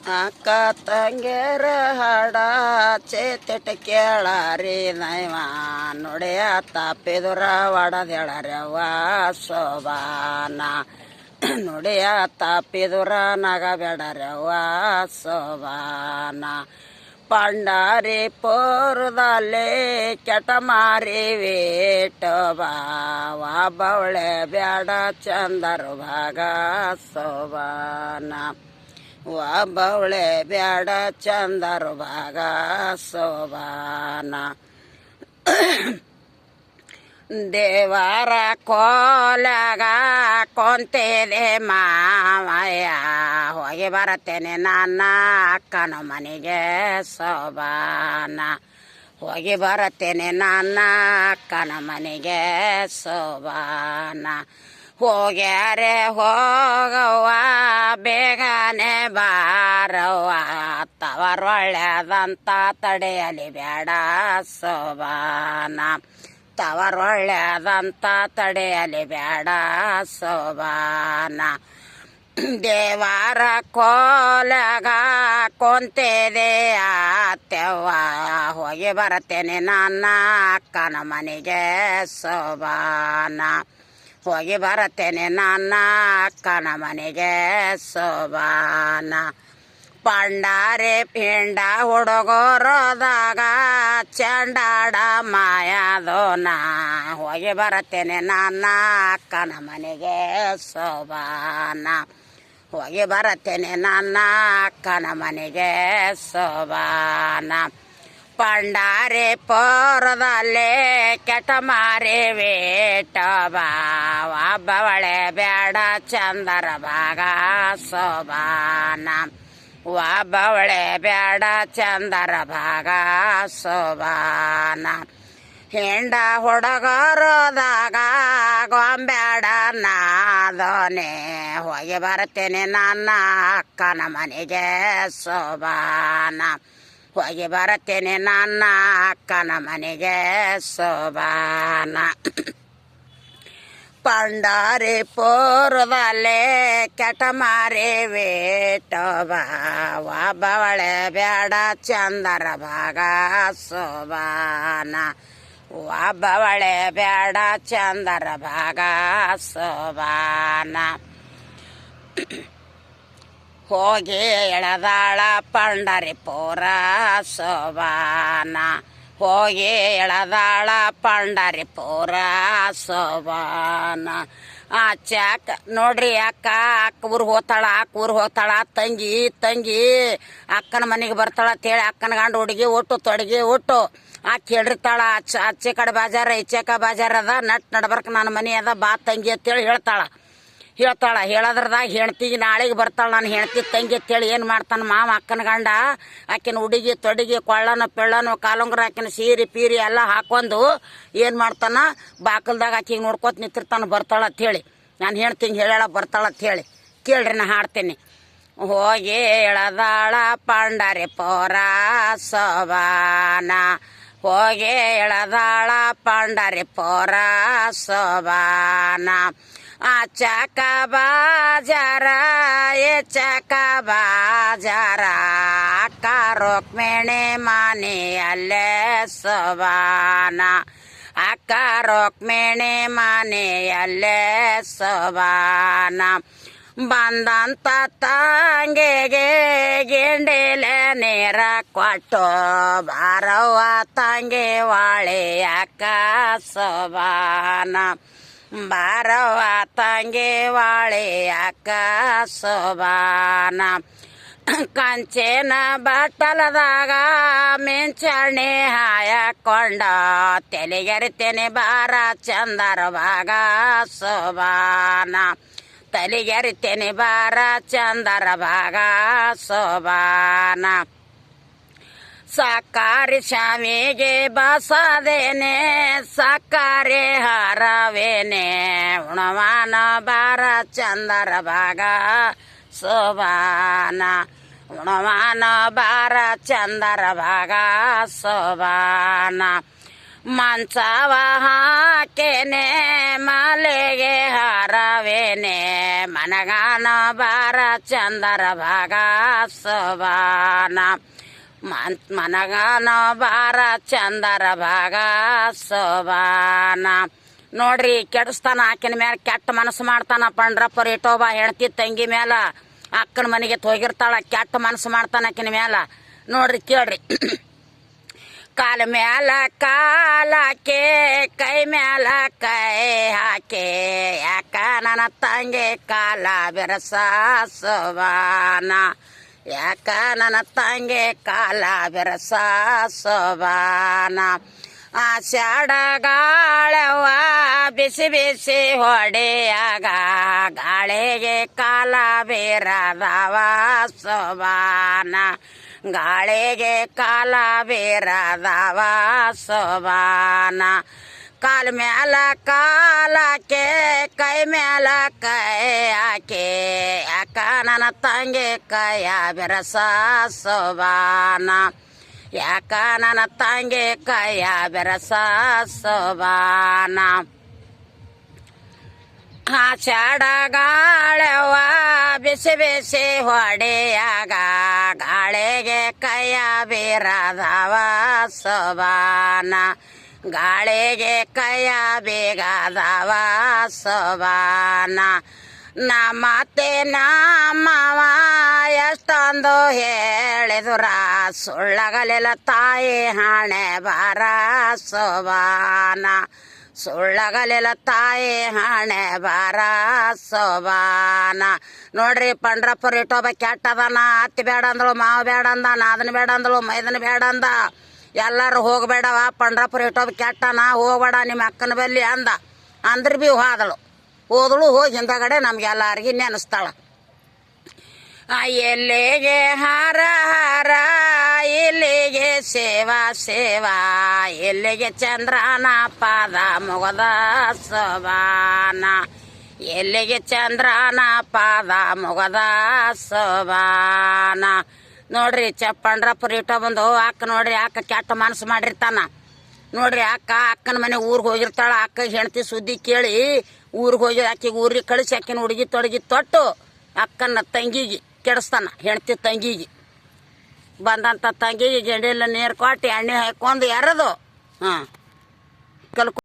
ಅಕ್ಕ ತಂಗ್ಯಾರ ಹಾಡ ಚೇತಿಟ ಕೇಳಾರಿ ನೈವ ನುಡಿಯ ತಪ್ಪಿದುರ ಒಡದೇಳರ್ಯವ್ವ ಶೋಭಾನ ನುಡಿಯ ತಪ್ಪಿದುರ ನಗಬೇಡರ್ಯವ್ವ ಶೋಭಾನ ಪಂಡಾರಿ ಪೋರದಲ್ಲಿ ಕೆಟಮಾರಿ ವೇಟೋಬಾವ ಬವಳೆ ಬ್ಯಾಡ ಚಂದರು ಭಾಗ ಶೋಭಾನ ಒಬ್ಬವಳೆ ಬ್ಯಾಡ ಚಂದರು ಭಾಗ ಶೋಭಾನ ದೇವರ ಕೋಲಗ ಕೊಂತಿದೆ ಮಾವಯ್ಯ ಹೋಗಿ ಬರುತ್ತೇನೆ ನನ್ನ ಅಕ್ಕನ ಮನೆಗೆ ಶೋಭಾನ ಹೋಗಿ ಬರುತ್ತೇನೆ ನನ್ನ ಅಕ್ಕನ ಮನೆಗೆ ಶೋಭಾನ ಹೋಗ್ಯಾರೆ ಹೋಗವ್ವ ಬೇಗನೆ ಬಾರವ್ವ ತವರೊಳ್ಳೆದಂತ ತಡೆಯಲಿ ಬೇಡ ಶೋಭಾನ ತವರೊಳ್ಳೆದಂತ ತಡೆಯಲಿ ಬೇಡ ಶೋಭಾನ ದೇವರ ಕೋಲಗ ಕೊಂತಿದೆ ಆತ್ಯವ್ವ ಹೋಗಿ ಬರುತ್ತೇನೆ ನನ್ನ ಅಕ್ಕನ ಮನೆಗೆ ಶೋಭಾನ ಹೋಗಿ ಬರುತ್ತೇನೆ ನನ್ನ ಅಕ್ಕನ ಮನೆಗೆ ಶೋಭಾನ ಪಂಡಾರಿ ಪಿಂಡ ಹುಡುಗರೋದಾಗ ಚಂಡಾಡ ಮಾಯಾದೋನ ಹೋಗಿ ಬರುತ್ತೇನೆ ನನ್ನ ಅಕ್ಕನ ಮನೆಗೆ ಶೋಭಾನ ಹೋಗಿ ಬರುತ್ತೇನೆ ನನ್ನ ಅಕ್ಕನ ಮನೆಗೆ ಶೋಭಾನ ಪಂಡಾರಿ ಪೋರದಲ್ಲಿ ಕೆಟಮಾರಿ ವೇಟೋಬಾವ ಬವಳೆ ಬ್ಯಾಡ ಚಂದರ ಭಾಗ ಶೋಭಾನ ಒಬ್ಬವಳೆ ಬ್ಯಾಡ ಚಂದರ ಭಾಗ ಶೋಭಾನ ಹೆಂಡ ಹುಡುಗರೋದಾಗ ಗೊಂಬ್ಯಾಡ ನಾದೋನೆ ಹೋಗಿ ಬರ್ತೇನೆ ನನ್ನ ಅಕ್ಕನ ಮನೆಗೆ ಶೋಭಾನ ಹೋಗಿ ಬರುತ್ತೇನೆ ನನ್ನ ಅಕ್ಕನ ಮನೆಗೆ ಶೋಭಾನ ಪಂಡಾರಿ ಪೋರದಲ್ಲಿ ಕೆಟಮಾರಿ ವೇಟೋಬಾವ ಬವಳೆ ಬ್ಯಾಡ ಚಂದರ ಭಾಗ ಶೋಭಾನ ಒಬ್ಬವಳೆ ಬ್ಯಾಡ ಚಂದರ ಭಾಗ ಶೋಭಾನ ಹೋಗಿ ಎಳೆದಾಳ ಪಂಡರಿ ಪೋರ ಶೋಭಾನ ಹೋಗಿ ಎಳೆದಾಳ ಪಂಡರಿ ಪೋರ ಶೋಭಾನ ಚಾಕ ನೋಡ್ರಿ ಅಕ್ಕ ಊರಿಗೆ ಹೋಗ್ತಾಳ ತಂಗಿ ಅಕ್ಕನ ಮನೆಗೆ ಬರ್ತಾಳ ಅಂತೇಳಿ ಅಕ್ಕನ ಗಂಡು ಹುಡುಗಿ ಒಟ್ಟು ತೊಡಗಿ ಒಟ್ಟು ಕೇಳಿರ್ತಾಳ ಆಚೆ ಕಡೆ ಬಾಜಾರ ಈಚೆಕ ಬಾಜಾರ ಅದ ನಡ್ಬರ್ಕ ನನ್ನ ಮನೆ ಅದ ಬಾ ತಂಗಿ ಅಂತೇಳಿ ಹೇಳ್ತಾಳ ಹೇಳೋದ್ರದಾಗ ಹೆಣ್ತಿಗೆ ನಾಳೆಗೆ ಬರ್ತಾಳೆ ನಾನು ಹೆಣ್ತಿ ತಂಗಿ ಅಂತೇಳಿ ಏನು ಮಾಡ್ತಾನೆ ಮಾವ ಅಕ್ಕನ ಗಂಡ ಆಕಿನ ಹುಡುಗಿ ತೊಡಿಗೆ ಕೊಳ್ಳನೋ ಪೆಳ್ಳನೋ ಕಾಲುಂಗ್ರ ಆಕಿನ ಸೀರೆ ಪೀರಿ ಎಲ್ಲ ಹಾಕೊಂಡು ಏನು ಮಾಡ್ತಾನ ಬಾಕಲ್ದಾಗ ಆಕಿಗೆ ನೋಡ್ಕೊತ ನಿಂತಿರ್ತಾನೆ ಬರ್ತಾಳ ಅಂಥೇಳಿ ನಾನು ಹೆಣ್ತಿಂಗೆ ಹೇಳ ಬರ್ತಾಳ ಅಂಥೇಳಿ ಕೇಳ್ರಿ ನಾ ಹಾಡ್ತೀನಿ ಹೋಗಿ ಎಳದಾಳ ಪಂಡರಿ ಪೋರ ಶೋಭಾನ ಹೋಗಿ ಎಳದಾಳ ಪಂಡರಿ ಪೋರ ಶೋಭಾನ ಆಚಕ ಬಾಜಾರ ಎಚಕ ಬಾಜಾರ ಅಕ್ಕ ರುಕ್ಮಿಣಿ ಮನೆಯಲ್ಲೇ ಶೋಭಾನ ಅಕ್ಕ ರುಕ್ಮಿಣಿ ಮನೆಯಲ್ಲೇ ಶೋಭಾನ ಬಂದಂತ ತಂಗಿಗೆ ಗಿಂಡಿಲೆ ನೀರ ಕೊಟ್ಟು ಬಾರವ್ವ ತಂಗಿ ವಾಳಿ ಅಕ್ಕ ಶೋಭಾನ ಬಾರವ್ವ ತಂಗಿ ವಾಳಿ ಅಕ್ಕ ಶೋಭಾನ ಕಂಚಿನ ಬಟ್ಟಲದಾಗ ಮಿಂಚಣಿ ಹಾಯಕೊಂಡ ತಲೆಗೆರಿತೇನೆ ಬಾರ ಚಂದರ ಭಾಗ ಶೋಭಾನ ತಲೆಗೆರಿತೇನೆ ಬಾರ ಚಂದರ ಭಾಗ ಶೋಭಾನ ಸಕಾರಿ ಶಾಮಿಗೆ ಬಸದೇನೆ ಸಕಾರಿ ಹಾರವೇನೆ ಉಣವಾನ ಬಾರ ಚಂದರ ಭಾಗ ಶೋಭಾನ ಉಣವಾನ ಬಾರ ಚಂದರ ಭಾಗ ಶೋಭಾನ ಮಂಚವ ಹಾಕೇನೆ ಮಾಲೆಗೆ ಹಾರವೇನೆ ಮನಗಾನ ಬಾರ ಚಂದರ ಭಾಗ ಸೋಬಾನ ಮನಗಾನ ಬಾರ ಚಂದರ ಭಾಗ ಸೋಬಾನ. ನೋಡ್ರಿ ಕೆಡಿಸ್ತಾನ ಆಕಿನ ಮೇಲೆ ಕೆಟ್ಟ ಮನಸ್ಸು ಮಾಡ್ತಾನ ಪಂಡ್ರಪ್ಪ ಇಟೋಬ ಹೆಣ್ತಿ ತಂಗಿ ಮೇಲ ಅಕ್ಕನ ಮನೆಗೆ ಹೋಗಿರ್ತಾಳ ಕೆಟ್ಟ ಮನಸ್ಸು ಮಾಡ್ತಾನ ಆಕಿನ ಮೇಲ. ನೋಡ್ರಿ ಕೇಳ್ರಿ. ಕಾಲ ಮ್ಯಾಲ ಕಾಲಾಕೆ ಕೈ ಮ್ಯಾಲ ಕೈ ಹಾಕೆ ಯಾಕ ನನ್ನ ತಂಗಿ ಕಾಲ ಬೆರಸ ಸೋಬಾನ ಯಾಕ ನನ್ನ ತಂಗಿ ಕಾಲ ಬೆರಸ ಸೋಬಾನ. ಆಷಾಢ ಗಾಳವ್ವ ಬಿಸಿ ಬಿಸಿ ಹೊಡೆಯಾಗ ಗಾಳಿಗೆ ಕಾಲ ಬೇರದವ ಸೋಬಾನ ಗಾಳಿಗೆ ಕಾಲ ಬೇರದವ ಸೋಬಾನ. ಕಾಲ ಮ್ಯಾಲ ಕಾಲಕ್ಕೆ ಕೈ ಮ್ಯಾಲ ಕೈ ಹಾಕೆ ಯಾಕ ನನ್ನ ತಂಗಿ ಕೈಯ ಬೆರಸ ಸೋಬಾನ ಯಾಕ ನನ್ನ ತಂಗಿ ಕೈಯ ಬೆರಸ ಸೋಬಾನ. ಆಷಾಢ ಗಾಳವ್ವ ಬಿಸಿ ಬಿಸಿ ಹೊಡೆಯಾಗ ಗಾಳಿಗೆ ಕೈಯ ಬೇರದವ ಸೋಬಾನ ಗಾಳಿಗೆ ಕೈಯ ಬೇಗದವ ಸೋಬಾನ. ನಮ್ಮತ್ತೆ ನಮ್ಮವ ಎಷ್ಟೊಂದು ಹೇಳಿದುರ ಸುಳ್ಳಗಲಿಲ್ಲ ತಾಯಿ ಹಣೆ ಬಾರ ಸೋಬಾನ ಸುಳ್ಳಗಲಿಲ್ಲ ತಾಯಿ ಹಣೆ ಬಾರ ಸೋಬಾನ. ನೋಡ್ರಿ ಪಂಡ್ರಪ್ಪರ್ ಇಟ್ಟೊಬ್ಬ ಕೆಟ್ಟದನ ಅತ್ತಿ ಬೇಡ ಅಂದಳು ಮಾವ ಬೇಡ ಅಂದ ನಾದನ ಬೇಡ ಅಂದಳು ಮೈದನ ಬೇಡ ಅಂದ ಎಲ್ಲರೂ ಹೋಗಬೇಡವ ಪಂಡ್ರಪ್ಪರ್ ಇಟ್ಟೊಬ್ಬ ಕೆಟ್ಟನ ಹೋಗ್ಬೇಡ ನಿಮ್ಮ ಅಕ್ಕನ ಬಲ್ಲಿ ಅಂದ. ಅಂದ್ರ ಭೀ ಹೋದಳು ಹೋಗಿ ಹಿಂದಗಡೆ ನಮ್ಗೆಲ್ಲರಿಗೂ ನೆನೆಸ್ತಾಳ. ಎಲ್ಲಿಗೆ ಹಾರ ಹಾರ ಇಲ್ಲಿಗೆ ಸೇವಾ ಸೇವಾ ಎಲ್ಲಿಗೆ ಚಂದ್ರನ ಪಾದ ಮುಗದ ಸೋಬಾನ ಎಲ್ಲಿಗೆ ಚಂದ್ರನ ಪಾದ ಮುಗದ ಸೋಬಾನ. ನೋಡ್ರಿ ಪಂಡ್ರಪ್ಪರ್ ಇಟ್ಟ ಬಂದು ಅಕ್ಕ ನೋಡ್ರಿ ಅಕ್ಕ ಕೆಟ್ಟ ಮನಸ್ಸು ಮಾಡಿರ್ತಾನ. ನೋಡ್ರಿ ಅಕ್ಕನ ಮನೆ ಊರಿಗೆ ಹೋಗಿರ್ತಾಳ. ಅಕ್ಕ ಹೆಂಡತಿ ಸುದ್ದಿ ಕೇಳಿ ಊರಿಗೆ ಹೋಗಿ ಆಕಿಗೆ ಊರಿಗೆ ಕಳಿಸಿ ಆಕಿನ ಹುಡುಗಿ ತೊಡಗಿ ತೊಟ್ಟು ಅಕ್ಕನ ತಂಗಿಗೆ ಕೆಡಿಸ್ತಾನ. ಹೆಂಡತಿ ತಂಗಿಗೆ ಬಂದಂಥ ತಂಗಿಗೆ ಜಂಡಿಲ್ಲ ನೀರು ಕೊಟ್ಟು ಎಣ್ಣೆ ಹಾಕೊಂಡು ಯಾರದು ಹಾಂ ಕಲ್ಕೊ